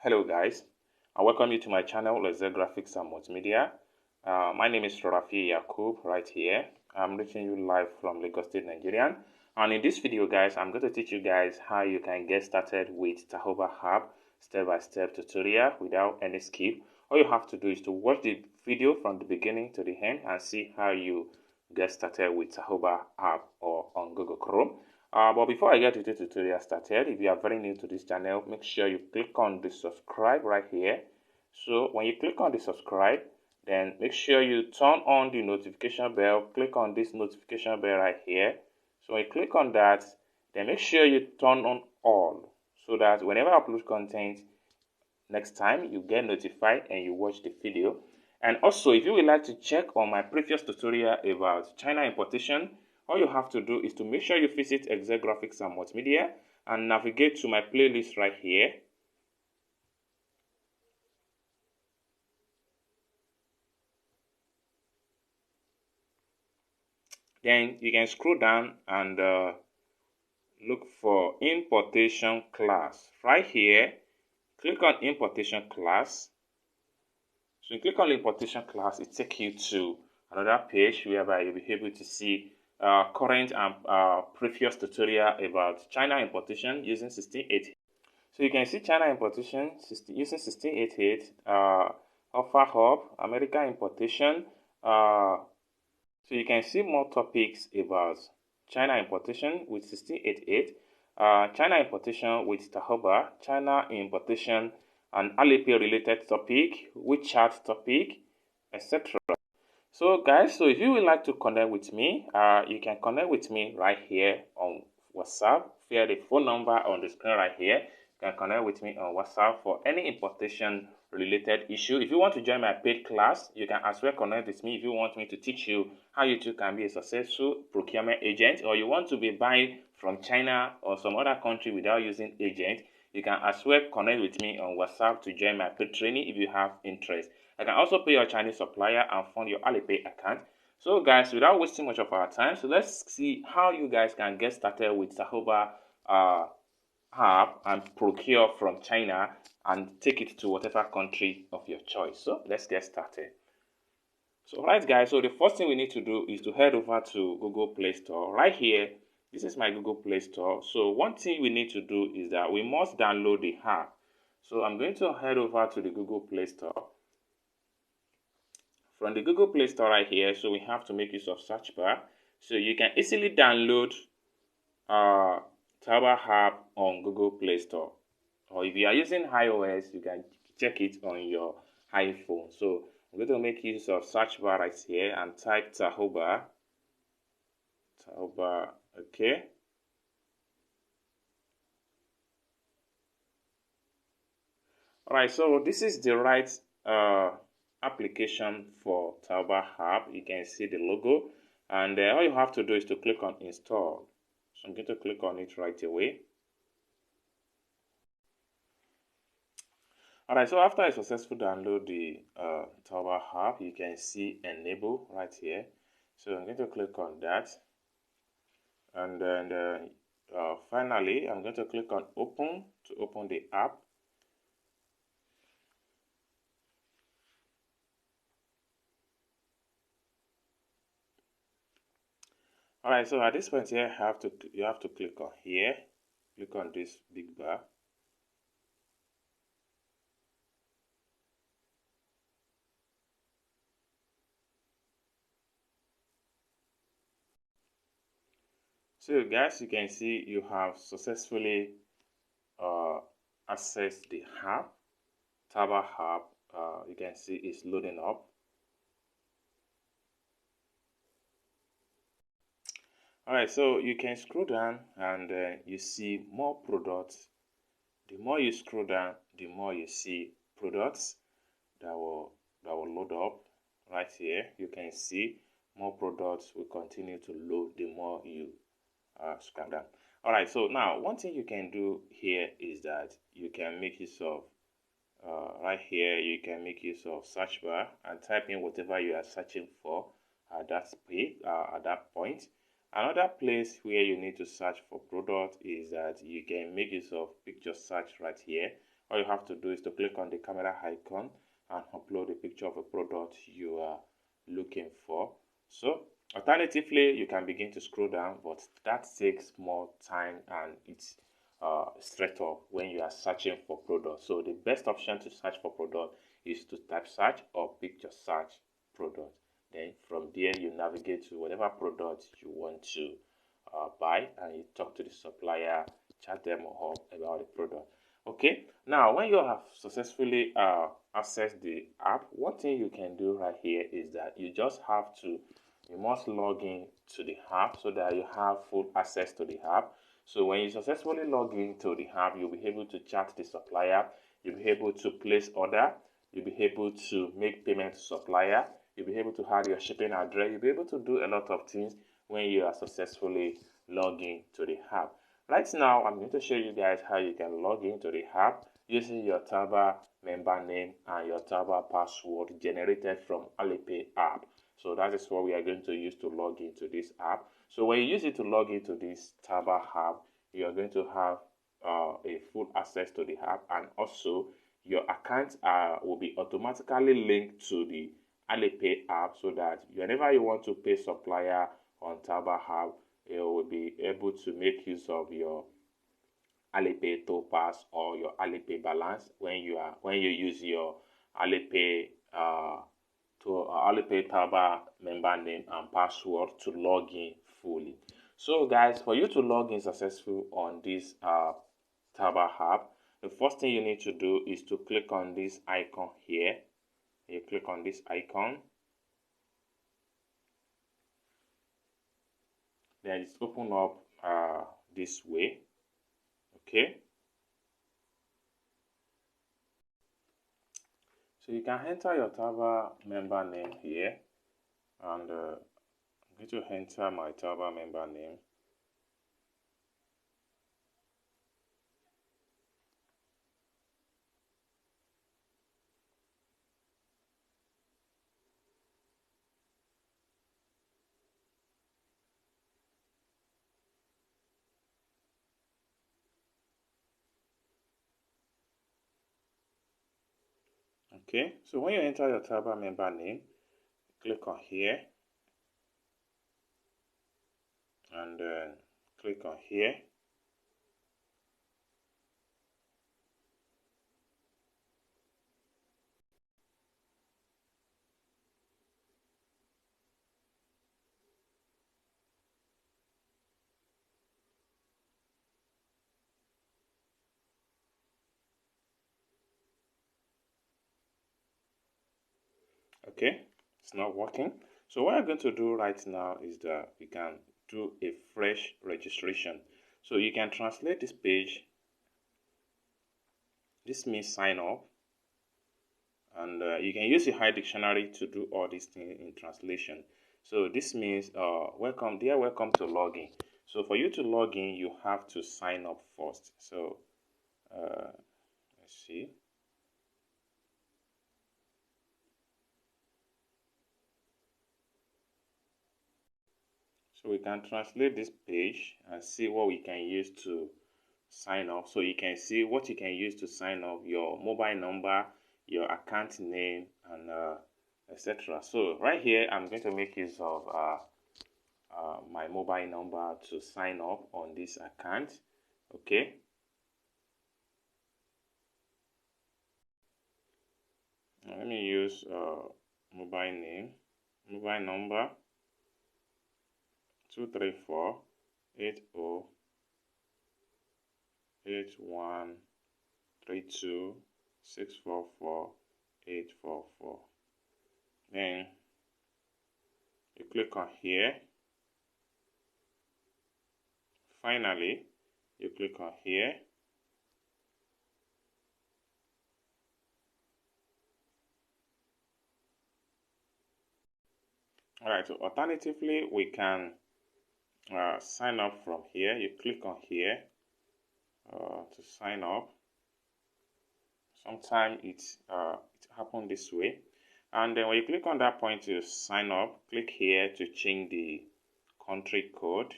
Hello guys, I welcome you to my channel Laser Graphics and Multimedia. My name is Rafi Yakub right here. I'm reaching you live from Lagos State, Nigeria. And in this video guys, I'm going to teach you guys how you can get started with Taobao app step-by-step tutorial without any skip. All you have to do is to watch the video from the beginning to the end and see how you get started with Taobao app or on Google Chrome. But before I get to the tutorial started, if you are very new to this channel, make sure you click on the subscribe right here. So when you click on the subscribe, then make sure you turn on the notification bell. Click on this notification bell right here. So when you click on that, then make sure you turn on all so that whenever I upload content next time, you get notified and you watch the video. And also, if you would like to check on my previous tutorial about China importation, all you have to do is to make sure you visit Excel Graphics and Multimedia and navigate to my playlist right here. Then you can scroll down and look for importation class. Right here, click on importation class. So you click on the importation class, it takes you to another page whereby you'll be able to see current and previous tutorial about China importation using 1688. So you can see China importation using 1688, Alpha Hub, American importation. So you can see more topics about China importation with 1688, China importation with Taobao, China importation and Alipay related topic, WeChat topic, etc. So guys, so if you would like to connect with me, you can connect with me right here on WhatsApp via the phone number on the screen right here. You can connect with me on WhatsApp for any importation related issue. If you want to join my paid class, you can as well connect with me if you want me to teach you how you too can be a successful procurement agent, or you want to be buying from China or some other country without using agent. You can as well connect with me on WhatsApp to join my paid training if you have interest. I can also pay your Chinese supplier and fund your Alipay account. So guys, without wasting much of our time, so let's see how you guys can get started with Taobao app and procure from China and take it to whatever country of your choice. So let's get started. So right guys, so the first thing we need to do is to head over to Google Play Store. Right here, this is my Google Play Store. So one thing we need to do is that we must download the app. So I'm going to head over to the Google Play Store. From the Google Play Store right here, so we have to make use of search bar. So you can easily download Taobao app on Google Play Store. Or if you are using iOS, you can check it on your iPhone. So I'm going to make use of search bar right here and type Taobao. Okay. Alright, so this is the right application for Taobao app. You can see the logo, and all you have to do is to click on install. So I'm going to click on it right away. Alright, so after I successfully download the Taobao app, you can see enable right here. So I'm going to click on that, and then finally I'm going to click on open to open the app. Alright, so at this point here, you have to click on here, click on this big bar. So guys, you can see you have successfully accessed the app, Taobao app. You can see it's loading up. Alright, so you can scroll down and you see more products. The more you scroll down, the more you see products that will load up. Right here, you can see more products will continue to load the more you scroll down. Alright, so now one thing you can do here is that you can make use of right here, you can make use of search bar and type in whatever you are searching for at that point. Another place where you need to search for product is that you can make use of picture search right here, all you have to do is to click on the camera icon and upload a picture of a product you are looking for. So alternatively, you can begin to scroll down, but that takes more time and it's straight up when you are searching for product. So the best option to search for product is to type search or picture search product. Then from there you navigate to whatever product you want to buy, and you talk to the supplier, chat them up about the product. Okay, now when you have successfully accessed the app, one thing you can do right here is that you just have to, you must log in to the app so that you have full access to the app. So when you successfully log into the app, you'll be able to chat the supplier, you'll be able to place order, you'll be able to make payment to supplier, you'll be able to add your shipping address, you'll be able to do a lot of things when you are successfully logging to the app. Right now, I'm going to show you guys how you can log into the app using your Taobao member name and your Taobao password generated from Alipay app. So that is what we are going to use to log into this app. So when you use it to log into this Taobao app, you are going to have a full access to the app, and also your account will be automatically linked to the Alipay app, so that whenever you want to pay supplier on Taobao app, you will be able to make use of your Alipay Topaz or your Alipay balance when you use your Alipay Alipay Taobao member name and password to log in fully. So guys, for you to log in successfully on this Taobao app, the first thing you need to do is to click on this icon here. You click on this icon, then it's open up this way. Okay, so you can enter your Taobao member name here, and I'm going to enter my Taobao member name. Okay, so when you enter your Taobao member name, click on here, and then click on here. Okay, it's not working. So what I'm going to do right now is that we can do a fresh registration. So you can translate this page. This means sign up, and you can use the High Dictionary to do all these things in translation. So this means welcome to login. So for you to log in, you have to sign up first. So let's see. So we can translate this page and see what we can use to sign up. So you can see what you can use to sign up: your mobile number, your account name, and etc. So right here, I'm going to make use of my mobile number to sign up on this account. Okay. Now let me use mobile name, mobile number 234-80-8132-644-844. Then you click on here. Finally, you click on here. Alright, so alternatively, we can sign up from here. You click on here to sign up. Sometimes it happens this way. And then when you click on that point to sign up, click here to change the country code.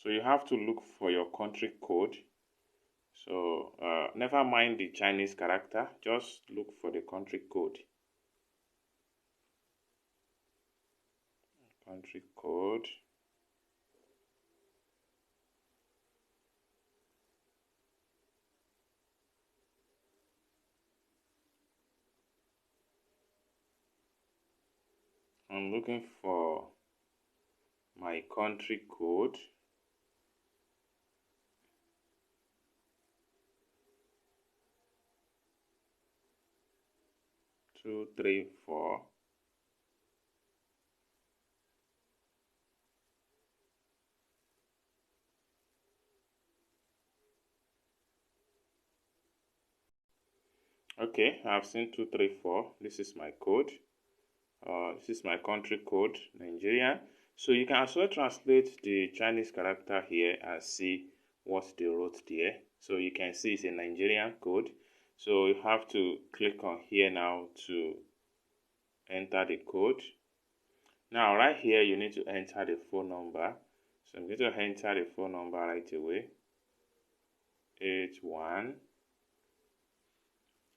So you have to look for your country code. So never mind the Chinese character, just look for the country code. Country code. I'm looking for my country code. 234. Okay, I've seen 234. This is my code. This is my country code, Nigeria. So you can also translate the Chinese character here and see what they wrote there. So you can see it's a Nigerian code. So you have to click on here now to enter the code. Now right here you need to enter the phone number. So I'm going to enter the phone number right away. 81.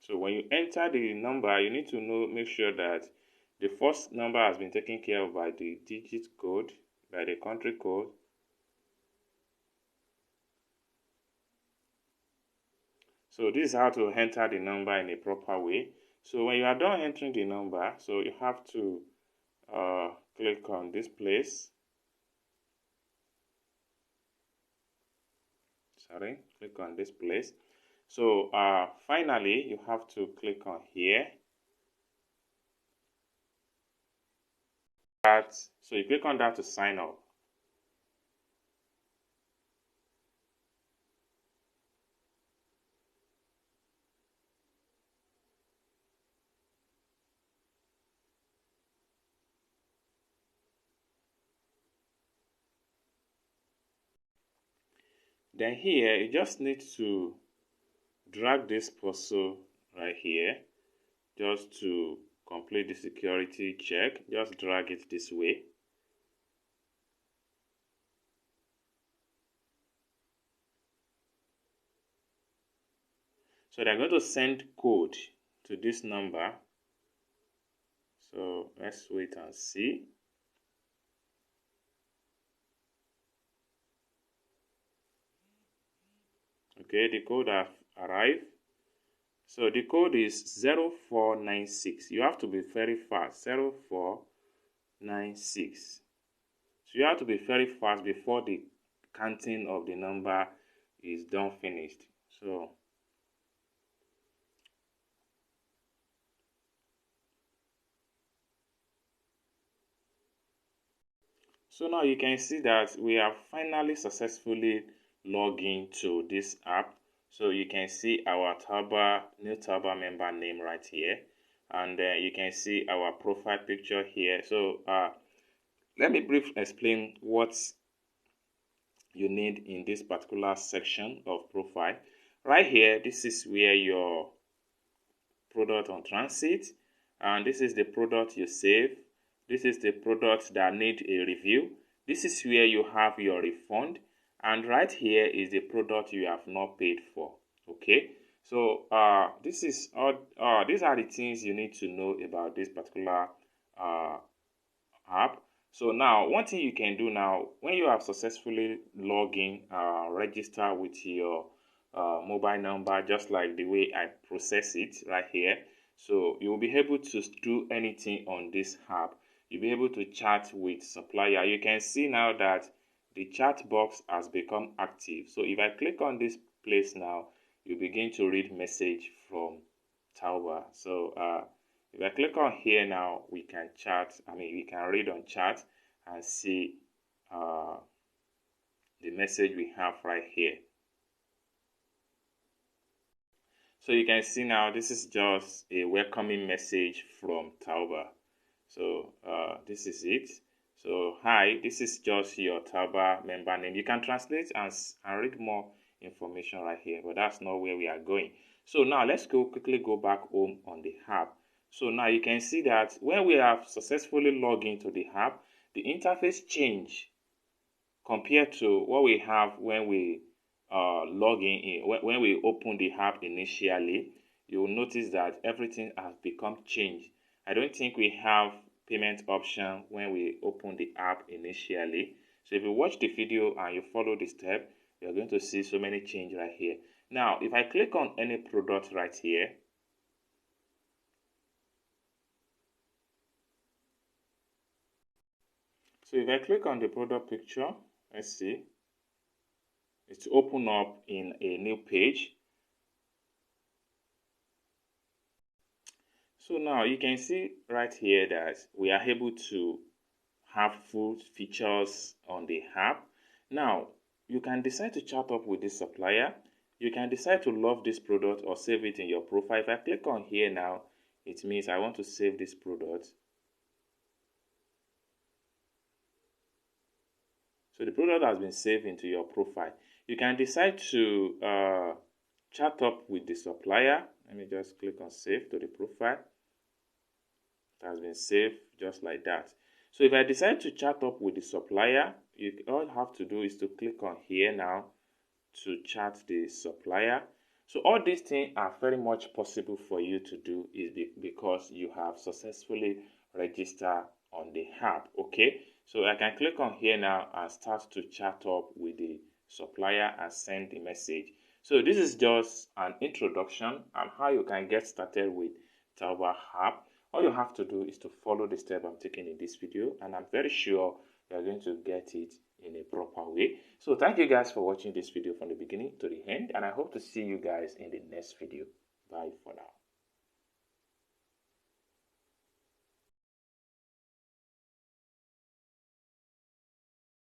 So when you enter the number, you need to make sure that the first number has been taken care of by the digit code, by the country code. So this is how to enter the number in a proper way. So when you are done entering the number, so you have to click on this place. Click on this place. So finally, you have to click on here. So you click on that to sign up. Then here, you just need to drag this puzzle right here just to complete the security check. Just drag it this way. So they're going to send code to this number. So let's wait and see. Okay, the code has arrived. So the code is 0496. You have to be very fast. 0496. So you have to be very fast before the counting of the number is done finished. So now you can see that we have finally successfully logged into this app. So you can see our new Taobao member name right here, and you can see our profile picture here. So let me briefly explain what you need in this particular section of profile. Right here, this is where your product on transit, and this is the product you save. This is the product that need a review. This is where you have your refund, and right here is the product you have not paid for. Okay, so this is all. These are the things you need to know about this particular app. So now, one thing you can do now, when you have successfully logged in, register with your mobile number, just like the way I process it right here. So you will be able to do anything on this app. You'll be able to chat with supplier. You can see now that the chat box has become active. So if I click on this place now, you begin to read message from Taobao. So if I click on here now, we can we can read on chat and see the message we have right here. So you can see now this is just a welcoming message from Taobao. So this is it. So hi, this is just your Taobao member name. You can translate and read more information right here, but that's not where we are going. So now let's quickly go back home on the app. So now you can see that when we have successfully logged into the app, the interface change compared to what we have when we log in. When we open the app initially, you will notice that everything has become changed. I don't think we have payment option when we open the app initially. So if you watch the video and you follow the step, you're going to see so many changes right here. Now, if I click on any product right here, so if I click on the product picture, let's see, it's open up in a new page. So now you can see right here that we are able to have full features on the app. Now, you can decide to chat up with this supplier. You can decide to love this product or save it in your profile. If I click on here now, it means I want to save this product. So the product has been saved into your profile. You can decide to chat up with the supplier. Let me just click on save to the profile. It has been saved just like that. So if I decide to chat up with the supplier, all you have to do is to click on here now to chat the supplier. So all these things are very much possible for you to do is because you have successfully registered on the app. Okay, so I can click on here now and start to chat up with the supplier and send the message. So this is just an introduction on how you can get started with Taobao app. All you have to do is to follow the step I'm taking in this video, and I'm very sure you are going to get it in a proper way. So thank you guys for watching this video from the beginning to the end, and I hope to see you guys in the next video. Bye for now.